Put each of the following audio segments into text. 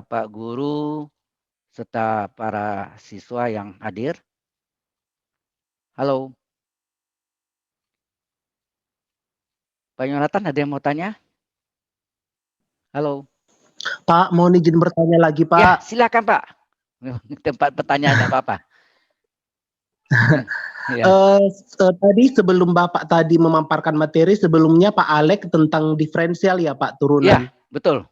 Bapak Guru, serta para siswa yang hadir. Halo. Pak Yonatan, ada yang mau tanya? Halo. Pak, mohon izin bertanya lagi, Pak. Ya, silakan Pak. Tempat pertanyaan enggak apa-apa. Ya. Tadi sebelum Bapak tadi memaparkan materi, sebelumnya Pak Alek tentang diferensial ya Pak, turunan. Ya, betul.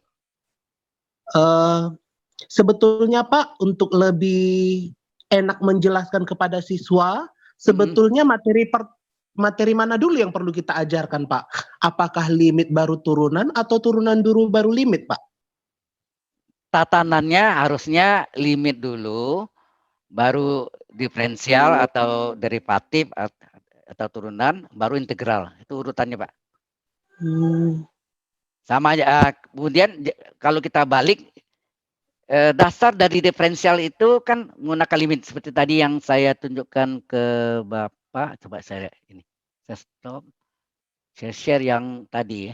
Sebetulnya Pak, untuk lebih enak menjelaskan kepada siswa, sebetulnya materi mana dulu yang perlu kita ajarkan Pak? Apakah limit baru turunan atau turunan dulu baru limit Pak? Tatanannya harusnya limit dulu, baru diferensial atau derivatif atau turunan, baru integral. Itu urutannya Pak. Sama aja. Kemudian kalau kita balik, dasar dari diferensial itu kan menggunakan limit seperti tadi yang saya tunjukkan ke Bapak. Coba saya stop, saya share yang tadi ya,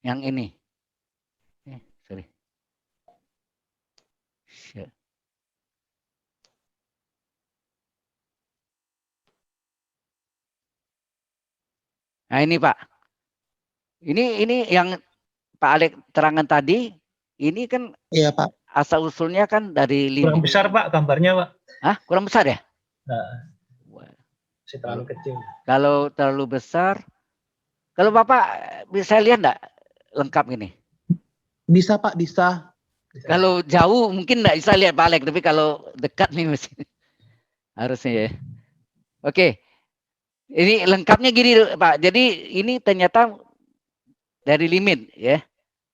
yang ini. Sorry. Share. Nah ini Pak, ini yang Pak Alek terangkan tadi, ini kan Iya Pak. Asal usulnya kan dari limit. Kurang besar Pak gambarnya Pak. Hah? Kurang besar ya? Masih terlalu kecil. Kalau terlalu besar, kalau Bapak bisa lihat enggak lengkap ini? Bisa Pak, bisa. Kalau jauh mungkin enggak bisa lihat Pak Alek, tapi kalau dekat nih mesti harusnya ya. Oke. Ini lengkapnya gini Pak. Jadi ini ternyata dari limit ya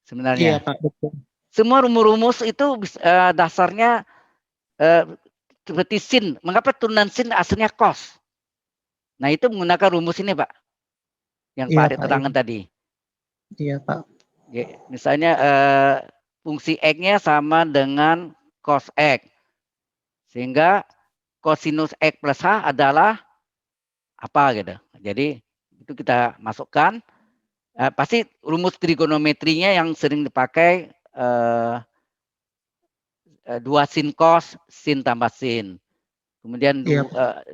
sebenarnya. Iya Pak, betul. Semua rumus-rumus itu dasarnya seperti sin. Mengapa turunan sin aslinya cos? Nah itu menggunakan rumus ini Pak, yang Pak Alek terangkan tadi. Iya Pak. Ya, misalnya fungsi X-nya sama dengan cos X. Sehingga cosinus X plus H adalah apa gitu. Jadi itu kita masukkan. Pasti rumus trigonometrinya yang sering dipakai 2 sin cos, sin tambah sin. Kemudian 2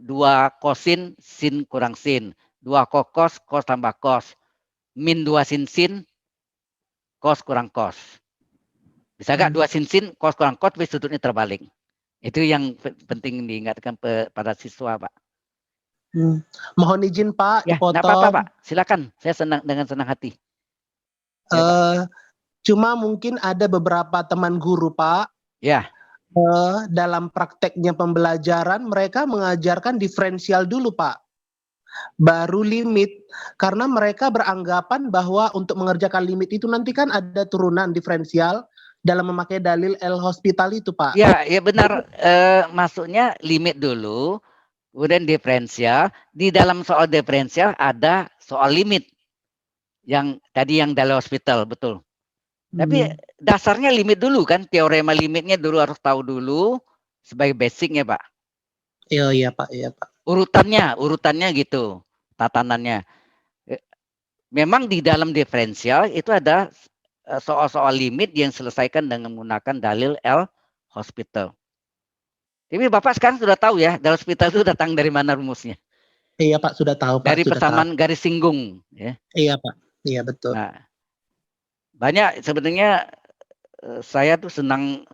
kosin, sin kurang sin. 2 cos, cos tambah cos. Min 2 sin sin, cos kurang cos. Bisa nggak 2 sin sin, cos kurang cos, tapi sudutnya terbalik. Itu yang penting diingatkan pada siswa Pak. Mohon izin Pak, ya, dipotong. Nggak apa-apa Pak, silakan. Saya dengan senang hati. Ya, cuma mungkin ada beberapa teman guru Pak. Ya. Dalam prakteknya pembelajaran mereka mengajarkan diferensial dulu Pak, baru limit, karena mereka beranggapan bahwa untuk mengerjakan limit itu nanti kan ada turunan diferensial dalam memakai dalil L'Hospital itu Pak. Ya benar, maksudnya limit dulu, kemudian diferensial. Di dalam soal diferensial ada soal limit, yang tadi yang dari L'Hospital, betul. Tapi dasarnya limit dulu kan, teorema limitnya dulu harus tahu dulu sebagai basicnya Pak. Iya Pak, iya Pak. Urutannya gitu, tatanannya. Memang di dalam diferensial itu ada soal-soal limit yang selesaikan dengan menggunakan dalil L'Hospital. Tapi Bapak sekarang sudah tahu ya, L'Hospital itu datang dari mana rumusnya? Iya Pak, sudah tahu Pak. Dari persamaan garis singgung. Ya. Iya Pak, iya betul. Nah, banyak sebenarnya saya tuh senang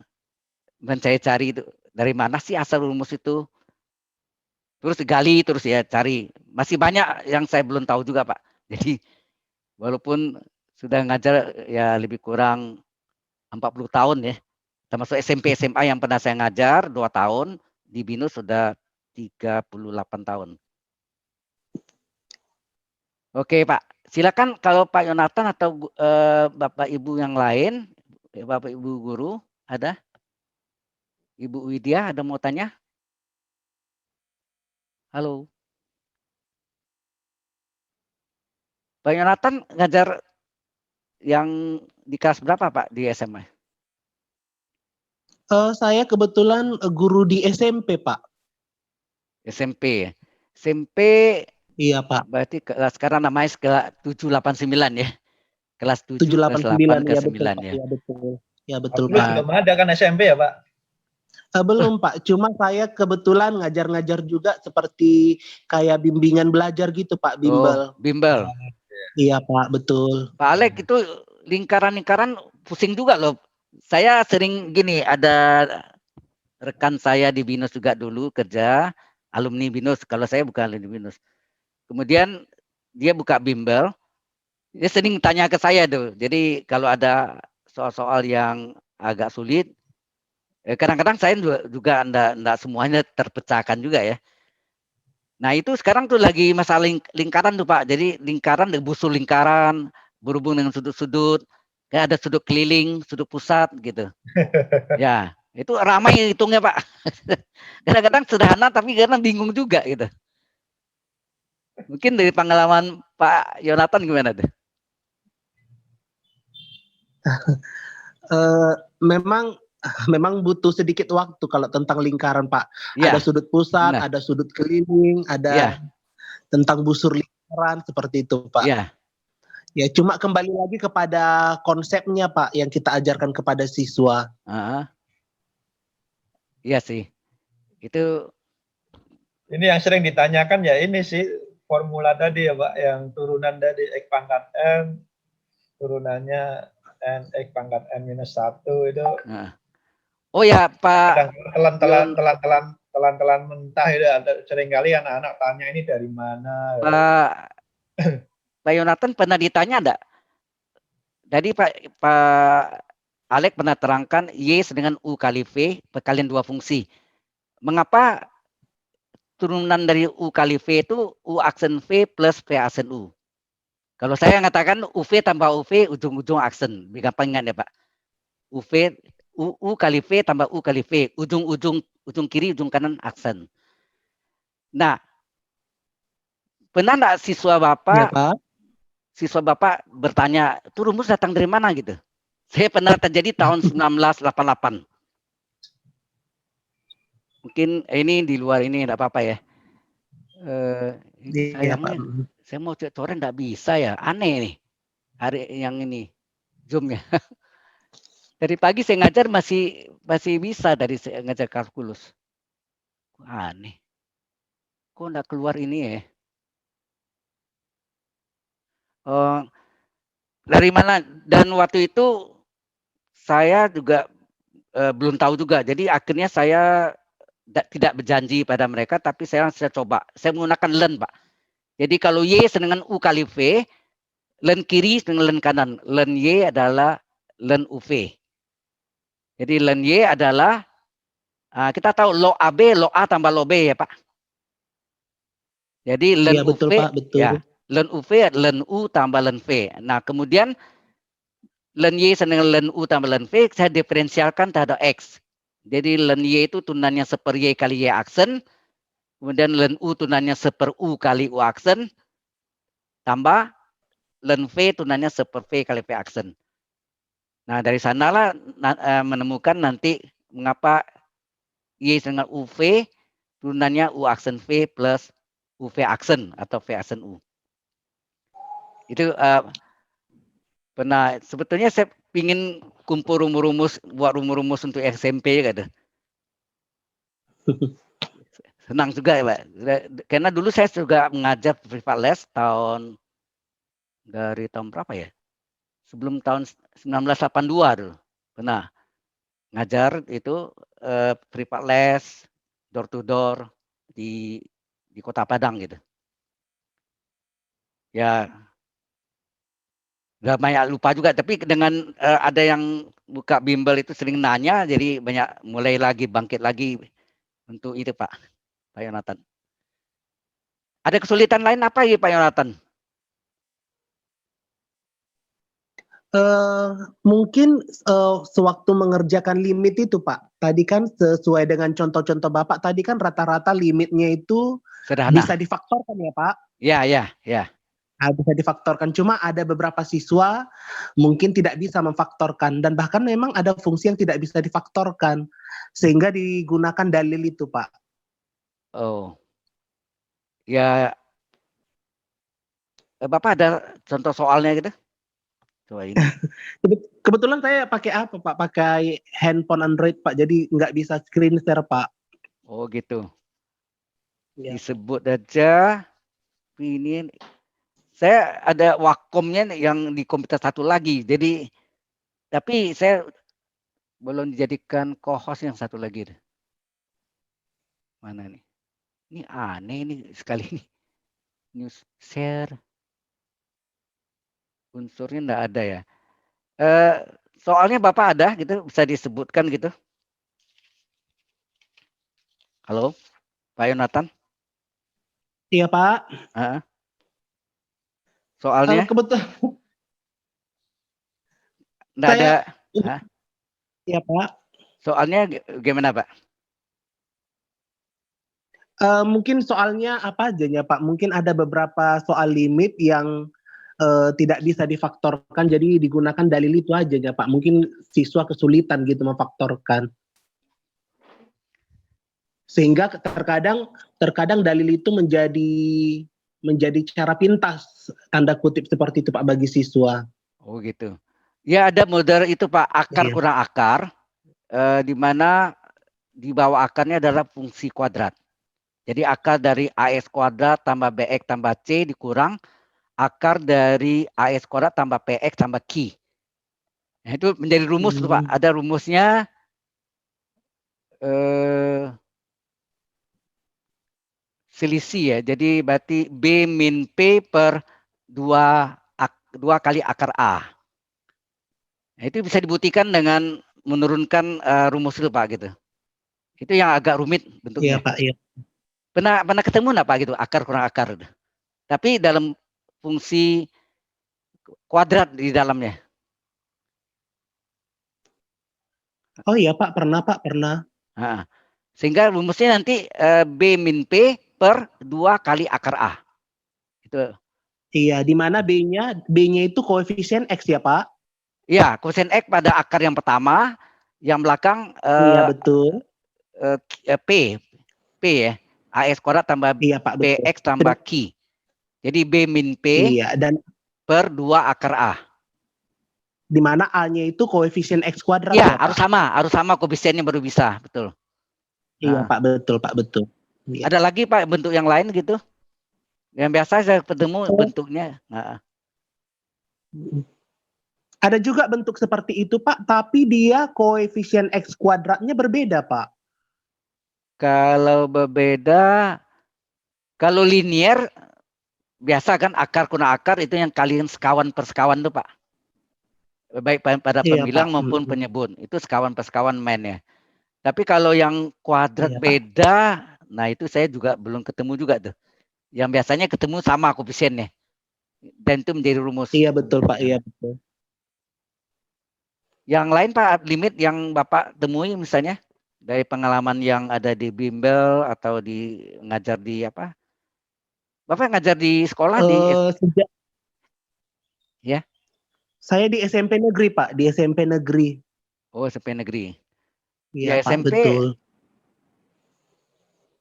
mencari-cari itu dari mana sih asal rumus itu, terus gali terus ya cari. Masih banyak yang saya belum tahu juga Pak. Jadi walaupun sudah ngajar ya lebih kurang 40 tahun ya, termasuk SMP SMA yang pernah saya ngajar 2 tahun, di BINUS sudah 38 tahun. Oke Pak, silakan kalau Pak Yonatan atau Bapak Ibu yang lain, Bapak Ibu guru ada? Ibu Widya ada mau tanya? Halo. Pak Yonatan ngajar yang di kelas berapa Pak di SMA? Saya kebetulan guru di SMP Pak. SMP ya? SMP. Iya Pak. Berarti sekarang namanya sekolah 789 ya? kelas 7, kelas 8, 789 ya kelas betul 9 Pak. ya. Ya betul. Ya betul Dulu Pak. belum ada kan SMP ya Pak? Belum Pak, cuma saya kebetulan ngajar-ngajar juga seperti kayak bimbingan belajar gitu Pak, bimbel. Oh, bimbel. Iya Pak, betul. Pak Alek itu lingkaran-lingkaran pusing juga loh. Saya sering gini, ada rekan saya di BINUS juga dulu kerja, alumni BINUS. Kalau saya bukan alumni BINUS. Kemudian dia buka bimbel, dia sering tanya ke saya tuh. Jadi kalau ada soal-soal yang agak sulit, kadang-kadang saya juga enggak semuanya terpecahkan juga ya. Nah itu sekarang tuh lagi masalah lingkaran tuh Pak. Jadi lingkaran, busur lingkaran, berhubung dengan sudut-sudut, kayak ada sudut keliling, sudut pusat gitu. Ya, itu ramai hitungnya Pak. Kadang-kadang sederhana tapi kadang bingung juga gitu. Mungkin dari pengalaman Pak Yonatan gimana tuh? Memang memang butuh sedikit waktu kalau tentang lingkaran Pak. Ya, Ada sudut pusat, benar. ada sudut keliling, ada Ya, tentang busur lingkaran seperti itu Pak. ya, Ya cuma kembali lagi kepada konsepnya Pak yang kita ajarkan kepada siswa. iya sih. Itu Ini yang sering ditanyakan ya ini sih formula tadi ya Pak, yang turunan tadi X pangkat M, turunannya N X pangkat N minus 1 itu. Oh ya Pak telan mentah itu seringkali anak-anak tanya ini dari mana. Pak Yonatan pernah ditanya enggak? Jadi Pak Alek pernah terangkan Y dengan U kali V perkalian dua fungsi. Mengapa turunan dari U kali V itu U aksen V plus V aksen U? Kalau saya mengatakan UV tambah UV ujung-ujung aksen. Gampang ingat ya Pak. U kali V tambah U kali V. Ujung kiri, ujung kanan aksen. Nah, pernah enggak siswa Bapak bertanya, itu rumus datang dari mana gitu? Saya pernah terjadi tahun 1988. Mungkin ini di luar ini enggak apa-apa ya. Sayangnya saya mau coret enggak bisa ya. Aneh nih. Hari yang ini Zoom-nya. Dari pagi saya ngajar masih bisa dari saya ngajar kalkulus. Aneh. Kok enggak keluar ini ya? Dari mana? Dan waktu itu saya juga belum tahu juga. Jadi akhirnya saya tidak berjanji pada mereka, tapi saya coba. Saya menggunakan len, Pak. Jadi kalau Y dengan U kali V, len kiri dengan len kanan. Len Y adalah len UV. Jadi len Y adalah, kita tahu log AB, log A tambah log B ya Pak. Jadi len ya, betul, UV, Pak, betul. ya, len UV, len U tambah len V. Nah kemudian len Y dengan len U tambah len V, saya diferensialkan terhadap X. Jadi len Y itu tunannya seper Y kali Y aksen, kemudian len U tunannya seper U kali U aksen, tambah len V tunannya seper V kali V aksen. Nah dari sanalah menemukan nanti mengapa Y dengan UV tunannya U aksen V plus UV aksen atau V aksen U. Itu pernah, sebetulnya saya ingin kumpul rumus-rumus, buat rumus-rumus untuk SMP gitu. Senang juga ya Pak. Karena dulu saya juga mengajar privat les dari tahun berapa ya? Sebelum tahun 1982 dulu. Pernah ngajar itu privat les door to door di Kota Padang gitu. Ya nggak banyak lupa juga, tapi dengan ada yang buka bimbel itu sering nanya, jadi banyak mulai lagi bangkit lagi untuk itu Pak Yonatan. Ada kesulitan lain apa ya Pak Yonatan? Mungkin sewaktu mengerjakan limit itu Pak, tadi kan sesuai dengan contoh-contoh Bapak tadi kan rata-rata limitnya itu sederhana, bisa difaktorkan ya Pak? Ya. Bisa difaktorkan, cuma ada beberapa siswa mungkin tidak bisa memfaktorkan dan bahkan memang ada fungsi yang tidak bisa difaktorkan sehingga digunakan dalil itu Pak. Oh, ya Bapak ada contoh soalnya gitu? Coba ini. Kebetulan saya pakai apa Pak? Pakai handphone Android Pak, jadi nggak bisa screen share Pak. Oh gitu. Ya. Disebut aja. Ini saya ada Wacom-nya yang di komputer satu lagi. Jadi tapi saya belum dijadikan co-host yang satu lagi. Mana nih? Ini aneh nih sekali ini. News share. Unsurnya enggak ada ya. Soalnya Bapak ada gitu, bisa disebutkan gitu. Halo, Pak Yonatan? Iya Pak. Heeh. Soalnya Kebetulan enggak ada. saya, Hah? ya Pak. Soalnya gimana Pak? Mungkin soalnya apa aja ya Pak? Mungkin ada beberapa soal limit yang tidak bisa difaktorkan, jadi digunakan dalil itu aja ya Pak. Mungkin siswa kesulitan gitu memfaktorkan. Sehingga terkadang dalil itu menjadi cara pintas, tanda kutip seperti itu Pak, bagi siswa. Oh gitu. Ya ada model itu Pak, akar Iya. kurang akar, di mana di bawah akarnya adalah fungsi kuadrat. Jadi akar dari AS kuadrat tambah BX tambah C dikurang akar dari AS kuadrat tambah PX tambah Q. Nah, itu menjadi rumus tuh Pak. Ada rumusnya selisih ya. Jadi berarti B min P per 2 kali akar A. Nah, itu bisa dibuktikan dengan menurunkan rumus itu Pak gitu. Itu yang agak rumit bentuknya. Iya Pak, iya. Pernah ketemu nggak Pak gitu akar kurang akar? Tapi dalam fungsi kuadrat di dalamnya. Oh iya Pak, pernah Pak, pernah. Nah, sehingga rumusnya nanti B min P per 2 kali akar A. Itu. Iya, di mana B-nya itu koefisien X ya Pak? Iya, koefisien X pada akar yang pertama, yang belakang Iya betul. P ya. AS kuadrat tambah Iya Pak, betul. PX tambah Q. Jadi B min P Iya, dan per 2 akar A. di mana A-nya itu koefisien X kuadrat Iya, ya Pak? harus sama koefisiennya baru bisa, betul. Iya Nah, Pak, betul. Iya. ada lagi Pak bentuk yang lain gitu? Yang biasa saya ketemu bentuknya. Nah. Ada juga bentuk seperti itu Pak, tapi dia koefisien X kuadratnya berbeda Pak. Kalau berbeda, kalau linier biasa kan akar kurang akar itu yang kalian sekawan per sekawan tuh Pak. Baik pada Iya, pembilang Pak. maupun penyebut. Itu sekawan per sekawan mainnya. Tapi kalau yang kuadrat Iya, Pak. beda, nah itu saya juga belum ketemu juga tuh. Yang biasanya ketemu sama koefisiennya. Dan itu menjadi rumus. Iya betul Pak, iya betul. Yang lain Pak, limit yang Bapak temui misalnya dari pengalaman yang ada di bimbel atau di ngajar di apa? Bapak ngajar di sekolah di Sejak ya? saya di SMP negeri Pak, di SMP negeri. Oh, SMP negeri. Iya Ya Pak, SMP. betul.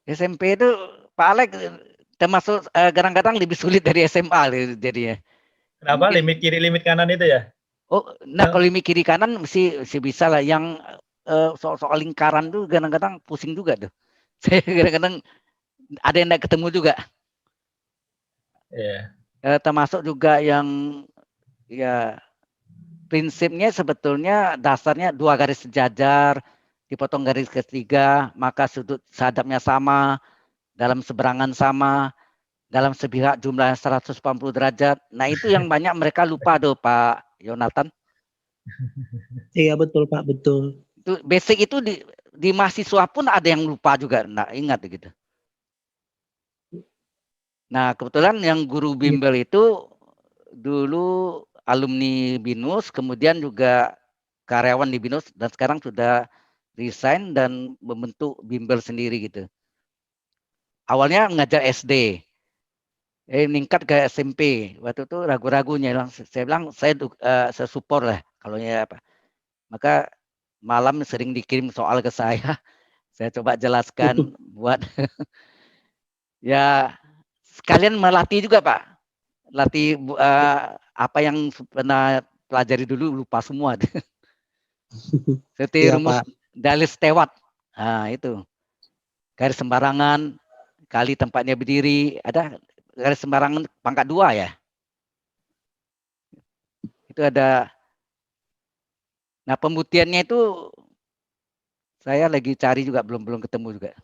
SMP itu Pak Alex termasuk kadang-kadang lebih sulit dari SMA jadinya. Kenapa? Mungkin, Limit kiri, limit kanan itu ya? Oh, nah kalau limit kiri kanan mesti bisa lah. Yang soal lingkaran tuh kadang-kadang pusing juga tuh. Saya kadang-kadang ada yang tidak ketemu juga. Iya. Termasuk juga yang ya prinsipnya sebetulnya dasarnya 2 garis sejajar dipotong garis ketiga, maka sudut sehadapnya sama, dalam seberangan sama, dalam sepihak jumlah 180 derajat. Nah itu yang banyak mereka lupa tuh Pak Yonatan. Iya betul Pak, betul. Itu basic itu di mahasiswa pun ada yang lupa juga, nah ingat gitu. Nah kebetulan yang guru bimbel itu dulu alumni BINUS, kemudian juga karyawan di BINUS dan sekarang sudah resign dan membentuk bimbel sendiri gitu. Awalnya mengajar SD, meningkat ke SMP. Waktu itu ragu-ragunya, saya bilang saya support lah kalau ya apa. Maka malam sering dikirim soal ke saya. Saya coba jelaskan buat ya sekalian melatih juga Pak. Latih apa yang pernah pelajari dulu lupa semua. Seperti Iya, rumus Pak. Dali-Stewart. Nah, itu. Garis sembarangan, kali tempatnya berdiri, ada garis sembarangan pangkat 2 ya. Itu ada. Nah, pembuktiannya itu saya lagi cari juga, belum ketemu juga.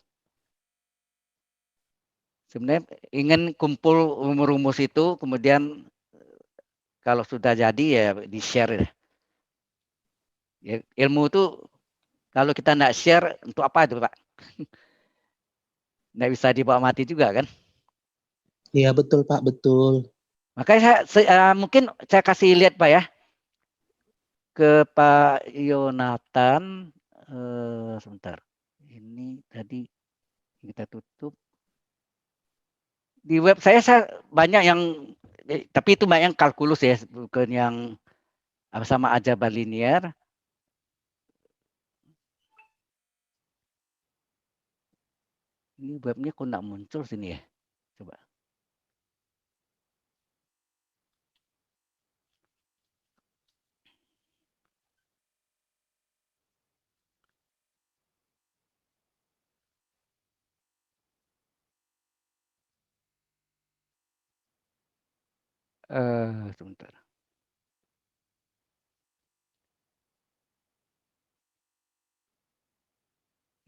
Sebenarnya ingin kumpul rumus itu, kemudian kalau sudah jadi ya di-share. Ya, ilmu itu kalau kita nggak share, untuk apa itu Pak? Nggak bisa dibawa mati juga kan? Iya, betul, Pak, betul. Makanya mungkin saya kasih lihat Pak ya, ke Pak Yonatan. Sebentar. Ini tadi kita tutup. Di web saya banyak yang, tapi itu banyak yang kalkulus ya, bukan yang sama aljabar linear. Ini webnya kok nggak muncul sini ya? Coba. Sebentar.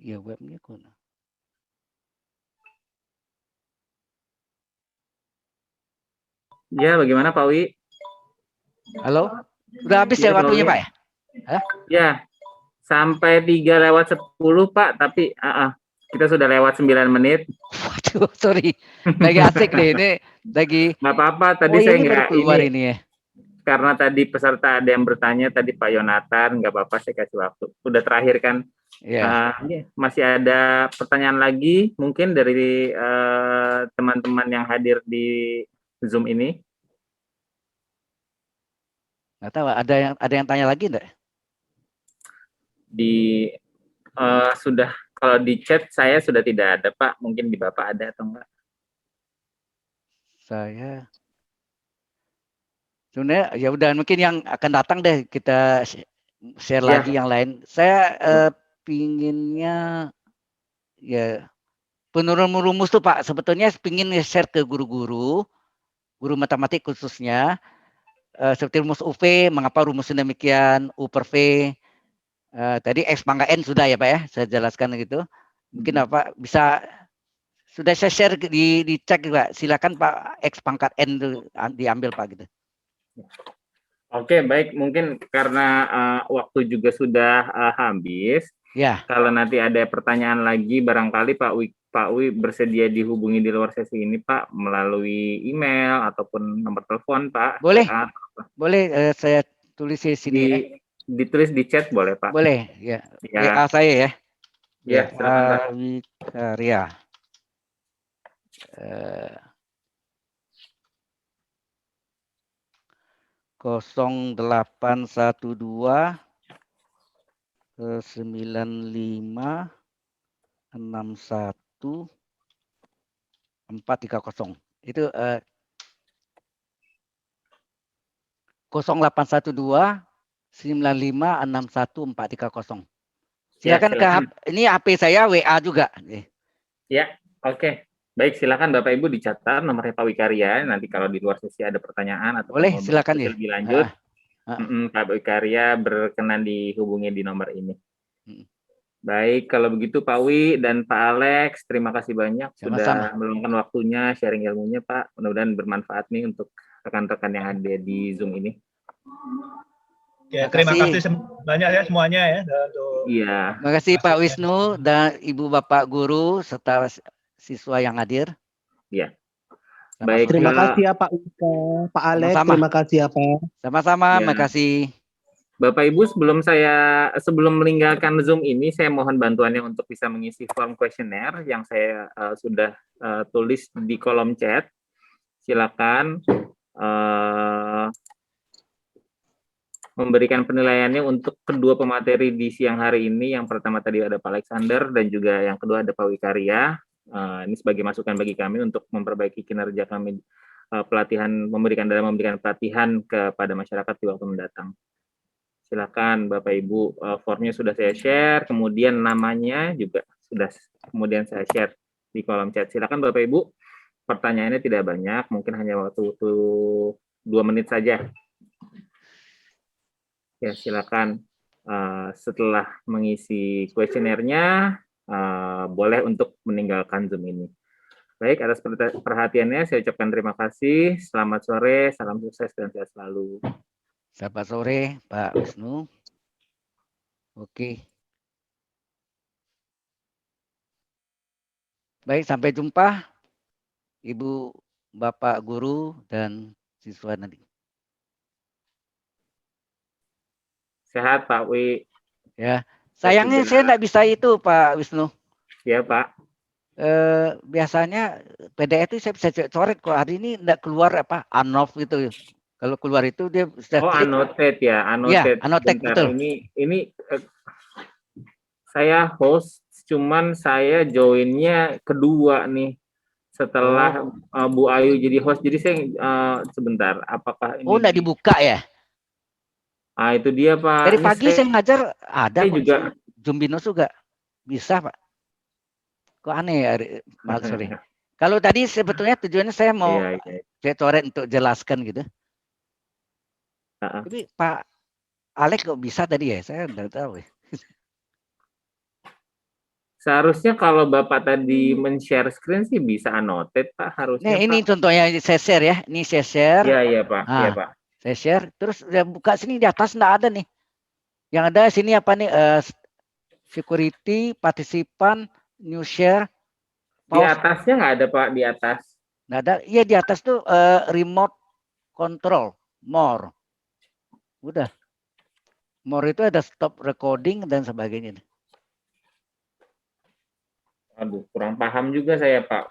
Ya webnya kok. Ya, bagaimana Pak Wi? Halo? Udah habis ya Ya, Pak waktunya Wi. Pak ya? Hah? Ya, sampai 3:10 Pak, tapi kita sudah lewat 9 menit. Waduh, sorry. Lagi asik nih ini, lagi. Nggak apa-apa, tadi Oh, saya ini baru nggak keluar ini ini ya. karena tadi peserta ada yang bertanya tadi Pak Yonatan, nggak apa-apa saya kasih waktu. Udah terakhir kan? Ya. Masih ada pertanyaan lagi mungkin dari teman-teman yang hadir di Zoom ini? Nggak tahu, ada yang tanya lagi enggak? Sudah, kalau di chat saya sudah tidak ada Pak, mungkin di Bapak ada atau enggak? Saya sebenarnya ya udah, mungkin yang akan datang deh kita share Ya. lagi yang lain. Saya pinginnya ya penurun rumus tuh Pak, sebetulnya pingin share ke guru matematik khususnya, seperti rumus UV, mengapa rumusnya demikian, U per V, tadi X pangkat N sudah ya Pak ya, saya jelaskan gitu. Mungkin apa bisa sudah saya share dicek juga, silakan Pak, X pangkat N itu diambil Pak gitu. Oke, baik, mungkin karena waktu juga sudah habis. Ya. Kalau nanti ada pertanyaan lagi, barangkali Pak Wi bersedia dihubungi di luar sesi ini Pak, melalui email ataupun nomor telepon Pak. Boleh, boleh saya tulis di sini ya. Ditulis di chat boleh Pak. Boleh, ya. Ya. WA saya ya. Ya, silakan Pak. Wikarya. 0812 95 61 430. Itu 0812 95 61 430. Silakan ya, ini HP saya WA juga. Ya, oke. Baik, silakan Bapak Ibu dicatat nomornya Pak Wikarya. Nanti kalau di luar sesi ada pertanyaan atau boleh, silakan ya. Lebih lanjut, Pak Wikarya berkenan dihubungi di nomor ini. Baik, kalau begitu Pak Wi dan Pak Alex, terima kasih banyak sudah meluangkan waktunya, sharing ilmunya Pak. Mudah-mudahan bermanfaat nih untuk rekan-rekan yang ada di Zoom ini. Ya, terima kasih banyak ya semuanya ya. Iya. Terima kasih Pak Wisnu dan Ibu Bapak Guru serta siswa yang hadir. Iya. Baik. Terima kasih ya Pak Wika, Pak Alex. Sama-sama. Terima kasih ya Pak. Sama-sama, terima kasih. Bapak Ibu, sebelum meninggalkan Zoom ini, saya mohon bantuannya untuk bisa mengisi form kuesioner yang saya sudah tulis di kolom chat. Silakan memberikan penilaiannya untuk kedua pemateri di siang hari ini. Yang pertama tadi ada Pak Alexander dan juga yang kedua ada Pak Wikarya. Ini sebagai masukan bagi kami untuk memperbaiki kinerja kami memberikan pelatihan kepada masyarakat di waktu mendatang. Silakan Bapak Ibu, formnya sudah saya share, kemudian namanya juga sudah kemudian saya share di kolom chat. Silakan Bapak Ibu, pertanyaannya tidak banyak, mungkin hanya waktu 2 menit saja. Ya, silakan setelah mengisi kuesionernya boleh untuk meninggalkan Zoom ini. Baik, atas perhatiannya saya ucapkan terima kasih. Selamat sore, salam sukses dan sehat selalu. Selamat sore, Pak Wisnu. Oke. Baik, sampai jumpa Ibu, Bapak guru dan siswa nanti. Sehat Pak Wi. Ya, sayangnya saya enggak bisa itu Pak Wisnu. Ya Pak. Biasanya PDF itu saya bisa coret kok, hari ini enggak keluar apa unlock gitu. Kalau keluar itu dia sudah annotate ya, annotate. Ya, annotate betul. Ini saya host, cuman saya joinnya kedua nih setelah Bu Ayu jadi host. Jadi saya sebentar, apakah ini? Enggak dibuka ya? Ah itu dia Pak. Dari pagi saya ngajar ada kok. Juga. Jumbinus juga bisa Pak. Kok aneh ya, Pak sorry. Kalau tadi sebetulnya tujuannya saya mau saya coret untuk jelaskan gitu. Tapi Pak Alex kok bisa tadi ya? Saya enggak tahu ya. Seharusnya kalau Bapak tadi men-share screen sih bisa annotate Pak, harusnya. Nih, ini contohnya saya share ya. Ini saya share. Iya Pak. Iya Pak. Saya share, terus saya buka sini di atas enggak ada nih. Yang ada sini apa nih? Security, partisipan, new share. Di atasnya nggak ada Pak, di atas. Nggak ada. Iya di atas tuh remote control, more. Udah. More itu ada stop recording dan sebagainya. Aduh, kurang paham juga saya Pak.